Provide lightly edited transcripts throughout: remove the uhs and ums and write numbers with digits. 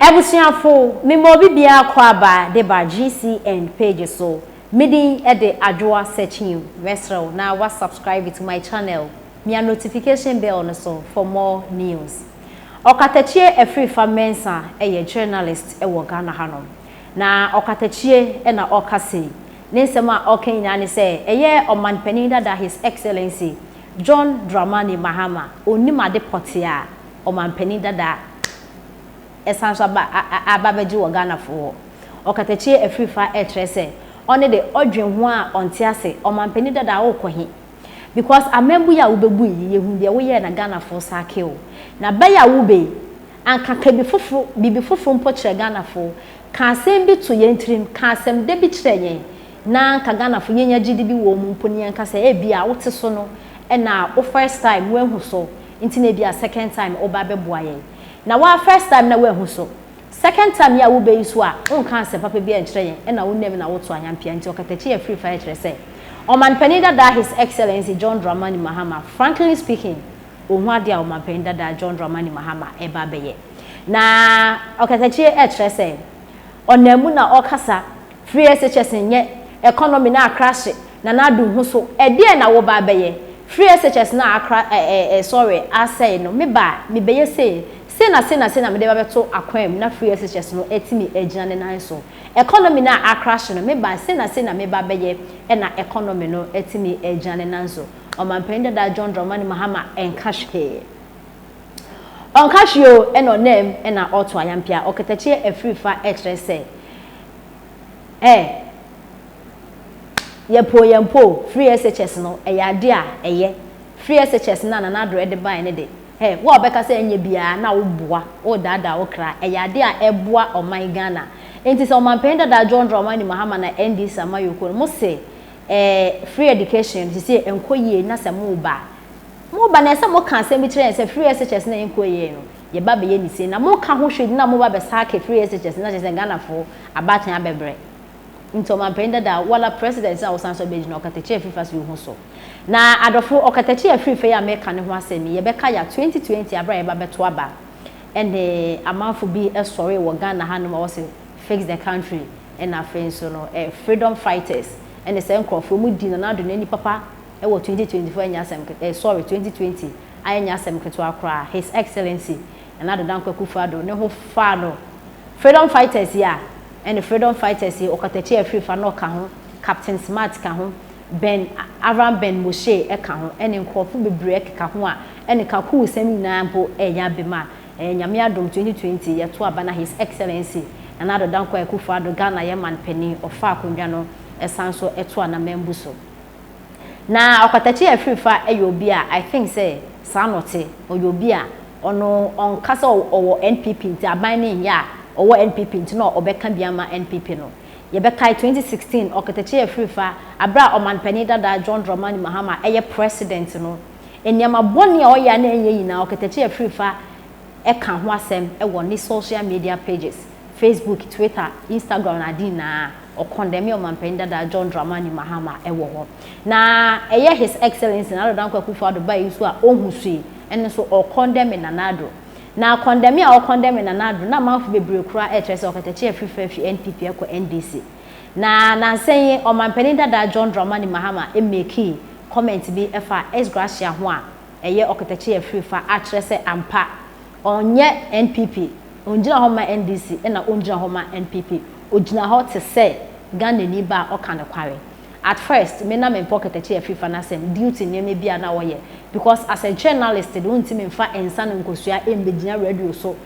Ebusiafo me mo bibia kwa ba de ba GCN page so midi e de adwoa searching westro na wa subscribe to my channel me notification bell no so for more news. Okatakyie Efrifa Mensa ye journalist e wo Ghana hanom na Okatakyie e na okase ne nsem a okenya ne se eye omanpanin dada His Excellency John Dramani Mahama onimade potia omanpanin dada esanso ababeji wo Ghana fo Okatakyie Efrifa etrese one de odwen ho a onte ase omanpani dada wo kohi because amembu ya ubebu ye hu de wo ye na Ghana fo sake o na ba ya ube anka ka bibi fofo mpo kire Ghana fo ka asem bi to ye ntrim ka asem de bi kire ye na anka Ghana fo nyenya gidi bi wo mu mpo ne anka se e bia wote so no e na o first time we hu so nti na bia second time oba beboa ye na wa first time na we hu so second time ya wo be isu a onka se papa bia nkire yen e na wo nem na wo to anyampia nti Okatakyie Efrifa e kire se omanpanin dada His Excellency John Dramani Mahama frankly speaking ohun ade a omanpanin dada John Dramani Mahama e ba beye na Okatakyie e kire se onamu na okasa free SHS nye economy na crash na du hu so e de na wo ba beye free SHS na akra sorry asay no me beye say na me de ba beto akwam na free SHS no etimi agina ne nan so economy na akrash no me ba na me ba beye e na economy no etimi agina ne nan so omanpanin da John Dramani Mahama enkashke onkashio e no name e na oto ayampia Okatakyie Efrifa etrese yempo free SHS no eyade a eye free SHS na do e de ban ne de wo obeka se enye bia na wo boa wo dada wo kra eyade a eboa oman Ghana enti se omanpanin da John Dramani Mahama na NDC amayoko mo se free education se enkoyie na se mo ba na se mo kan se mi kire se free SHS na enkoyie no ye ba be ye ni se na mo ka ho hwedi na mo ba be sake free SHS na se Ghana fo abatan abebre nti omanpanin da wala president na wo sanso beji na Okatakyie Efrifa so hu so na adofo Okatakyie Efrifa ya meka ne ho asemi ye beka ya 2020 abra ye ba beto aba and amanfo bi sorry wo Ghana hanom wo se fix the country and afin so no freedom fighters and the same crofo mu di na do na ni papa e wo 2024 anya asem sorry 2020 anya asem keto akra His Excellency and ado dan kwakufu ado ne ho fa no freedom fighters ya and the freedom fighters here Okatakyie Efrifa no ka ho Captain Smart ka ho Ben Aram Ben Moshe e ka ho ene nkofo bebre ka ho a ene ka ku semi na mpo enya bema nyame adom 2020 yeto aba na His Excellency and ado dan kwakufu ado Ghana ye man pani ofa akondwa no esanso eto na membu so na Okatakyie Efrifa eyobi a I think say sanote oyobi a ono onkasa owo NPP nti aban ne ya owo NPP nti no obeka biama NPP no ye beka 2016 Okatakyie Efrifa abra omanpanin dada John Dramani Mahama eye president no eniama boni a oya na enye yina Okatakyie Efrifa eka ho asem ewo ni social media pages Facebook, Twitter, Instagram na di na okondemi omanpanin dada John Dramani Mahama ewo ho na eye His Excellency na dan kwakufu ado ba yisu a ohusui ene so okondemi na nado na condemn ya o condemn na nadu na manfo bebre kura etrese Okatakyie Efrifa fi NPP ko NDC na nsen omanpanin dada John Dramani Mahama emeki comment bi efa esgracia ho a eye Okatakyie Efrifa atrese ampa onye NPP onjina ho ma NDC na onjina ho ma NPP ojina ho te se Ghana ni ba o kan kware at first me na me Okatakyie Efrifa na sem duty nyeme bia na wo ye because as a journalist they don't me fa ensa nkosua embegina radio so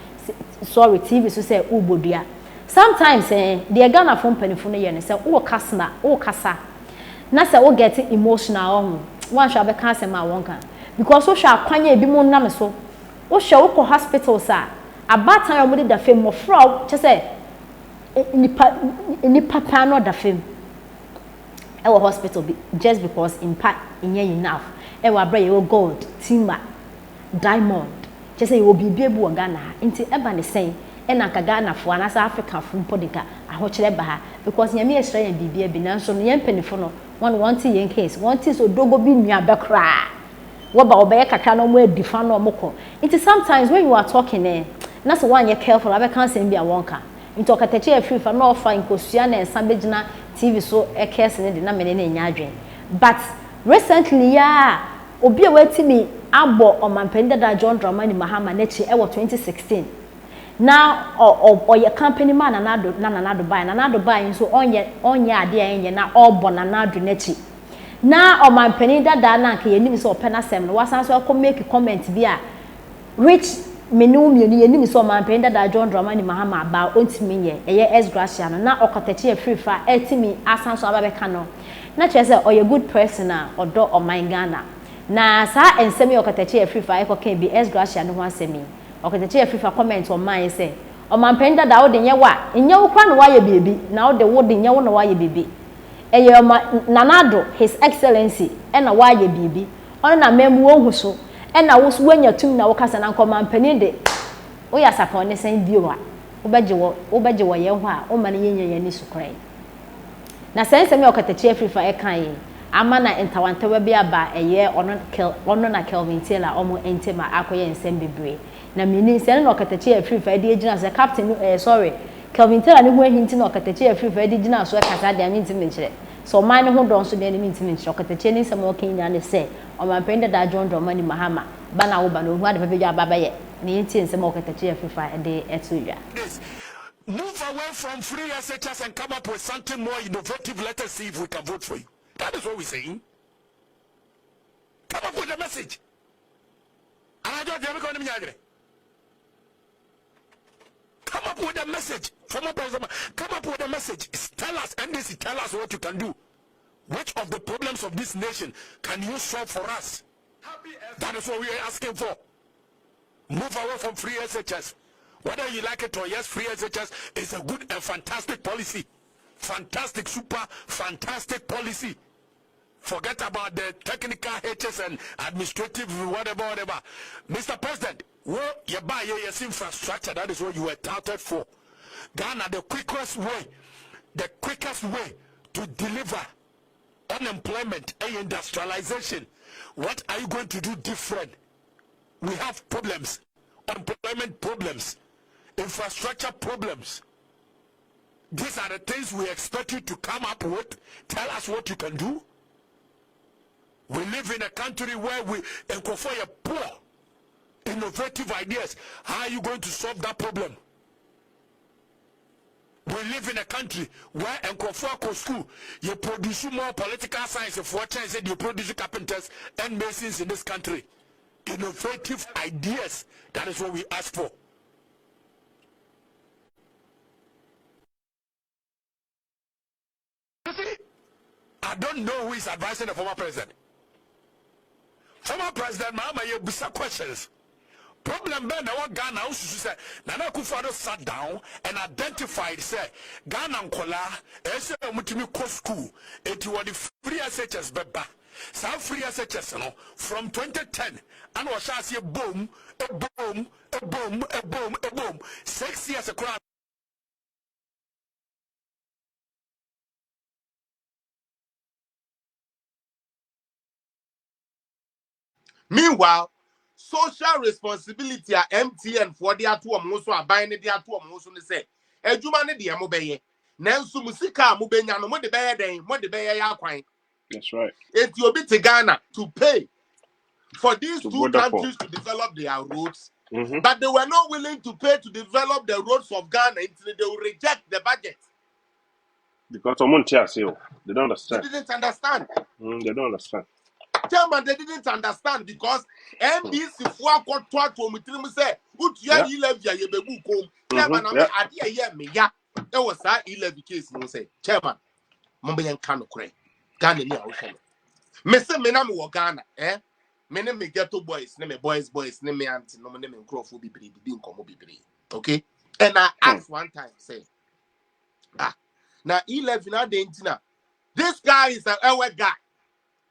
sorry TV so say ubodua sometimes the Ghana phone penifo no ye ne say wo kasa na say wo get emotional on one sha be can say ma won kan because wo sha kwanya ebi mo nam so wo sha wo ko hospital sa abatan yo mo de da fem mo fra che say ni papa no da fem ewo hospital just because impact inye enough ewa bra ye gold timber diamond just say you bibie bu Ghana nti eba ne sen e na ka Ghana fo na South Africa fo podika ahokyere ba ha because nyame ye sra ya bibie bi na so no ye mpanifo no one want ye case want so dogo bi nua bekra wo ba obeye kakra no mo edifa no moko nti sometimes when you are talking na so one ye careful abe kan sem bia wonka nti Okatakyie free fa na ofa nkosua na ensa begina TV so e case ne de na mene na nya adwen but recently ya obi a watimi abo omampenda da John Dramani Mahama nechi e wo 2016 na oye company man nanado buy nso onye ade enye na obo nanado nechi na omampeni dada na nke yenim so opena sem no wasan so ko make comment bi a rich menu yenim so omampeni dada John Dramani Mahama ba ontimi ye eye S-Gracia no na Okatakyie free fa etimi asan so ababeka no na chese oye good person a odo oman Ghana na sa ensemi Okatakyie free fa ekokan bi S-Gracia no ho asemi Okatakyie free fa comment on man say omampeni dada wo de nye wa nye wo kwa no wa ye bebi na wo de wo de nye wo no wa ye bebi eye nanado his excellency ena wa ye bebi ono na memu wo hu so ena wo so wanya tum na wo kasa na nkomampeni de wo ya saka ne san bio a wo beje wo ye ho a wo ma ne yenya ni sukrai na sensemi Okatakyie free fa ekan ye ama na entawantawa bi aba eye ono na Kelvin Taylor omo entema akoye nsem bebre na mini nse na Okatakyie free fa de gina se captain sorry Kelvin Taylor ne ho ahinti na Okatakyie free fa de gina so kasa de aminti menchire so man ne ho don so de aminti menchire Okatakyie ne nsem okan nya ne se omampenda da John Dramani Mahama bana wo ba no hu ade pepe aba ba ye ne yenti nsem Okatakyie free fa de etuya move away from free SHS and come up with something more innovative. Let us see if we can vote for you. That is what we're saying. Come up with a message. And I don't ever come up with a message. Come up with a message. Tell us, NDC, tell us what you can do. Which of the problems of this nation can you solve for us? That is what we are asking for. Move away from free SHS. Whether you like it or yes, free SHS is a good and fantastic policy. Fantastic, super, fantastic policy. Forget about the technical HS and administrative, whatever. Mr. President, what you buy your infrastructure, that is what you were touted for. Ghana, the quickest way to deliver unemployment and industrialization. What are you going to do different? We have problems, unemployment problems, infrastructure problems. These are the things we expect you to come up with. Tell us what you can do. We live in a country where we encourage poor, innovative ideas. How are you going to solve that problem? We live in a country where encourage school, you produce more political science for chance you produce carpenters and masons in this country. Innovative ideas. That is what we ask for. I don't know who is advising the former president. Former president Mahama you bisa questions. Problem ben na what Ghana also say Nana Akufo-Addo sat down and identified say Ghana nkola ese omutimi ko school eti wodi free SHS beba. Some free SHS no from 2010 and was say boom, a boom, a boom, a boom, a boom. 6 years across. Meanwhile, social responsibility at MTN for the atu omuso aban ne the atu omuso ne say adwuma ne de mo beye nanso musika mo benya no mo de beye den mo de beye ya kwan. That's right. Enti obi to Ghana to pay for these To two countries to develop their roads, but they were not willing to pay to develop the roads of Ghana until they will reject the budget. Because they don't understand. They didn't understand. They don't understand. Chairman, they didn't understand because NDC for got to me say, "Utia 11 ya yebebu kom." Chairman, I idea here me ya. That was that 11 case. No say, Chairman, Mumbai and Kano Kray, Ghana ni ocean. Me say me na me wo Ghana, me ne me ghetto boys, ne me boys, ne me auntie, no me ne me crofo bibiri, bibi nkomo bibiri. Okay, and I asked one time, say, now 11 na dentina. This guy is a our guy.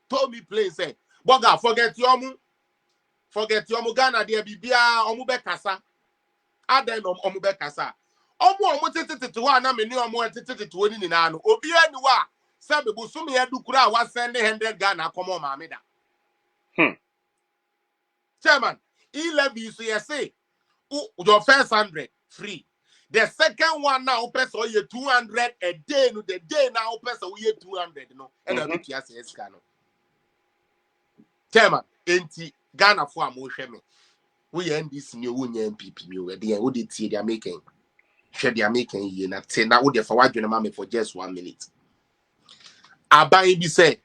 Told me plain say, Boga, forget yomu Ghana dear bibia omu be kasa. Aden omu be kasa. Omu tete to one na me ni omu tete to ni na no. Obi ani wa sabe busumi edu kura wa send 100 Ghana come on mameda. Chairman, 11 so you say Your first 100 free. The second one now person you 200 a day. No, the day now person we 200. No, and I bet you say escano. Chairman, enti Ghana for a motion me. We end this new union MPP. We would it see they are making. Share they are making ye na say na would for what you mammy for just 1 minute. Aban bi say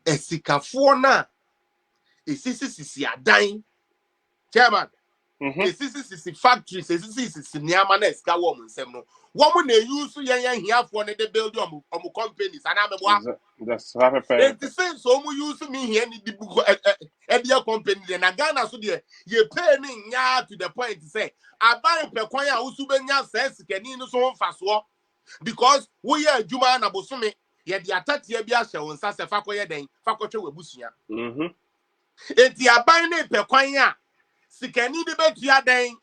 esikafoɔ na esisi adan chairman esisi factories esisi nneɛma na esika wɔ mo nsɛm no wɔn na use yɛn hiafoɔ ne de build ɔmo companies ana mɛboa that's half a pay. It is so mu use me here ni di buku ɛdeɛ company de na Ghana so deɛ ye pay me nya to the point say aban pɛ kwan a wosu benya sɛ sikani no so mfa soɔ because we are adwuma na bosome ye de atatia bi ahyɛ won sa se fa koyɛ den fa kɔtwe wabusua enti aban ne pɛ kwan a sikani de betua den